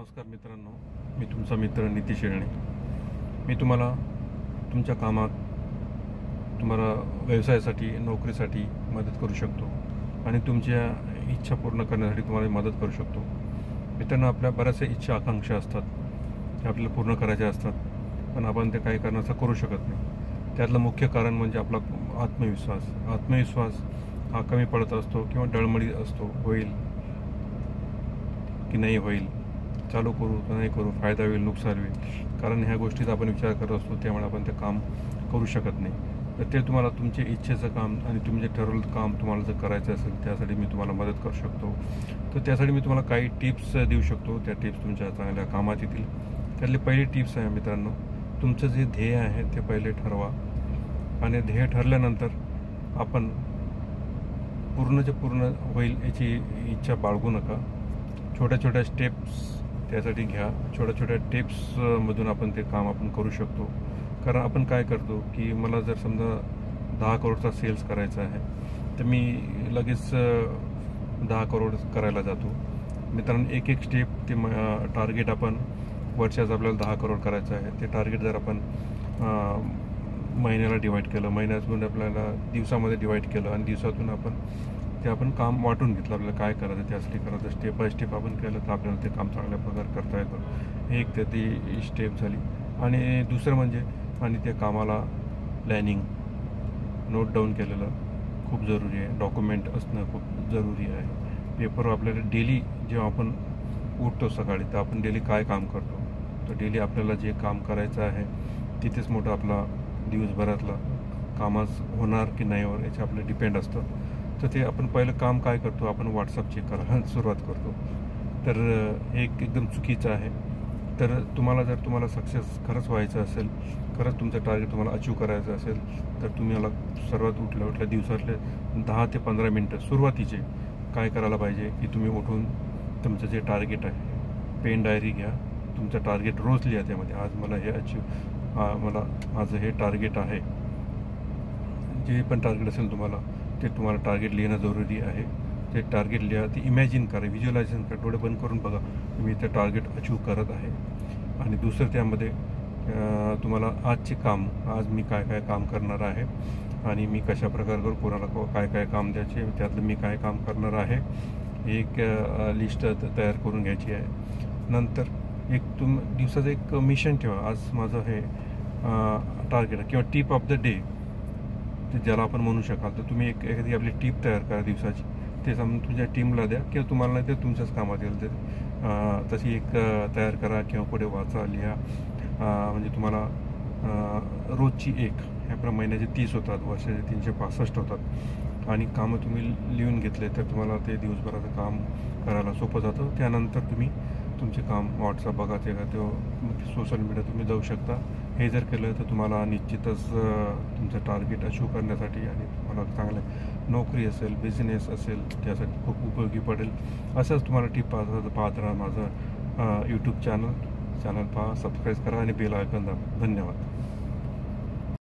नमस्कार मित्रांनो, मी तुमचा मित्र नितीश येळणे. मी तुम्हाला तुमच्या कामात, तुम्हाला व्यवसायासाठी, नोकरीसाठी मदत करू शकतो आणि तुमच्या इच्छा पूर्ण करण्यासाठी तुम्हाला मदत करू शकतो. मित्रांनो, आपल्या बऱ्याचशा इच्छा आकांक्षा असतात, त्या आपल्याला पूर्ण करायच्या असतात, पण आपण ते काही कारणाचं करू शकत नाही. त्यातलं मुख्य कारण म्हणजे आपला आत्मविश्वास हा कमी पडत असतो किंवा डळमळीत असतो. होईल की नाही होईल, चालू करू तर नाही करू, फायदा होईल नुकसान होईल, कारण ह्या गोष्टीचा आपण विचार करत असतो. त्यामुळे आपण ते काम करू शकत नाही. तर ते तुम्हाला तुमचे इच्छेचं काम आणि तुम्ही जे ठरवलं काम तुम्हाला जर करायचं असेल, त्यासाठी मी तुम्हाला मदत करू शकतो. तर त्यासाठी मी तुम्हाला काही टिप्स देऊ शकतो. त्या टिप्स तुमच्या चांगल्या कामात येतील. त्यातली पहिली टिप्स आहे मित्रांनो, तुमचं जे ध्येय आहे ते पहिले ठरवा आणि ध्येय ठरल्यानंतर आपण पूर्णच्या पूर्ण होईल याची इच्छा बाळगू नका. छोट्या छोट्या स्टेप्स त्यासाठी घ्या. छोट्या छोट्या टिप्समधून आपण ते काम आपण करू शकतो. कारण आपण काय करतो की मला जर समजा 10 करोडचा सेल्स करायचा आहे, तर मी लगेच 10 करोड करायला जातो. मित्रांनो, एक एक स्टेप ते टार्गेट आपण वर्षाचं आपल्याला 10 करोड करायचं आहे. ते टार्गेट जर आपण महिन्याला डिवाईड केलं, महिन्यातून आपल्याला दिवसामध्ये डिवाईड केलं आणि दिवसातून आपण काम वाटून घेतलं, आपल्याला काय करायचं त्यासाठी करायचं, स्टेप बाय स्टेप आपण केलं तर आपल्याला ते काम चांगल्या प्रकारे करता येतं. एक तर ती स्टेप झाली. आणि दुसरं म्हणजे आणि त्या कामाला प्लॅनिंग, नोट डाऊन केलेलं खूप जरुरी आहे. डॉक्युमेंट असणं खूप जरुरी आहे. पेपरवर आपल्याला डेली जेव्हा आपण उठतो सकाळी, तर आपण डेली काय काम करतो, तर डेली आपल्याला जे काम करायचं आहे तिथेच मोठं आपला दिवसभरातला कामाच होणार की नाही होणार याचे आपलं डिपेंड असतं. तर ते आपण पहिलं काम काय करतो, आपण व्हॉट्सअप चेक करायला सुरुवात करतो. तर हे एकदम चुकीचं आहे. तर तुम्हाला सक्सेस खरंच व्हायचं असेल, खरंच तुमचं टार्गेट तुम्हाला अचीव करायचं असेल, तर तुम्हाला सर्वात उठल्या दिवसातले 10 ते 15 मिनटं सुरुवातीचे काय करायला पाहिजे की तुम्ही उठून तुमचं जे टार्गेट आहे, पेन डायरी घ्या, तुमचं टार्गेट रोज लिहा. त्यामध्ये आज मला हे माझं हे टार्गेट आहे. जे पण टार्गेट असेल ते तुम्हाला टार्गेट लिहिणं जरुरी आहे. ते टार्गेट लिहा, ते इमॅजिन करा, व्हिज्युअलायझेशन करा, डोळे बंद करून बघा तुम्ही ते टार्गेट अचीव करत आहे. आणि दुसरं त्यामध्ये तुम्हाला आजचे काम, आज मी काय काय काम करणार आहे आणि मी कशा प्रकारे करू, कोणाला काय काय काम द्यायचे, त्यातलं मी काय काम करणार आहे, एक लिस्ट तयार करून घ्यायची आहे. नंतर दिवसाचं एक मिशन ठेवा. आज माझं हे टार्गेट आहे किंवा टिप ऑफ द डे, ते ज्याला आपण म्हणू शकाल. तर तुम्ही एखादी आपली टिप तयार करा दिवसाची. ते समजा तुमच्या टीमला द्या किंवा तुम्हाला नाही ते तुमच्याच कामात येईल. ते तशी एक तयार करा किंवा पुढे वाचा, लिहा. म्हणजे तुम्हाला रोजची ह्या महिन्याचे 30 होतात, वर्षाचे 365 होतात आणि कामं तुम्ही लिहून घेतले तर तुम्हाला ते दिवसभराचं काम करायला सोपं जातं. त्यानंतर तुम्ही तुमचे काम व्हॉट्सअप बघा, ते सोशल मीडिया तुम्ही जाऊ शकता. हे जर केलं तर तुम्हाला निश्चितच तुमचं टार्गेट अचीव करण्यासाठी आणि तुम्हाला चांगलं नोकरी असेल, बिझनेस असेल, त्यासाठी खूप उपयोगी पडेल. असंच तुम्हाला टिप पाहत राहा. माझं यूट्यूब चॅनल पहा, सबस्क्राईब करा आणि बेल आयकॉन दाबा. धन्यवाद.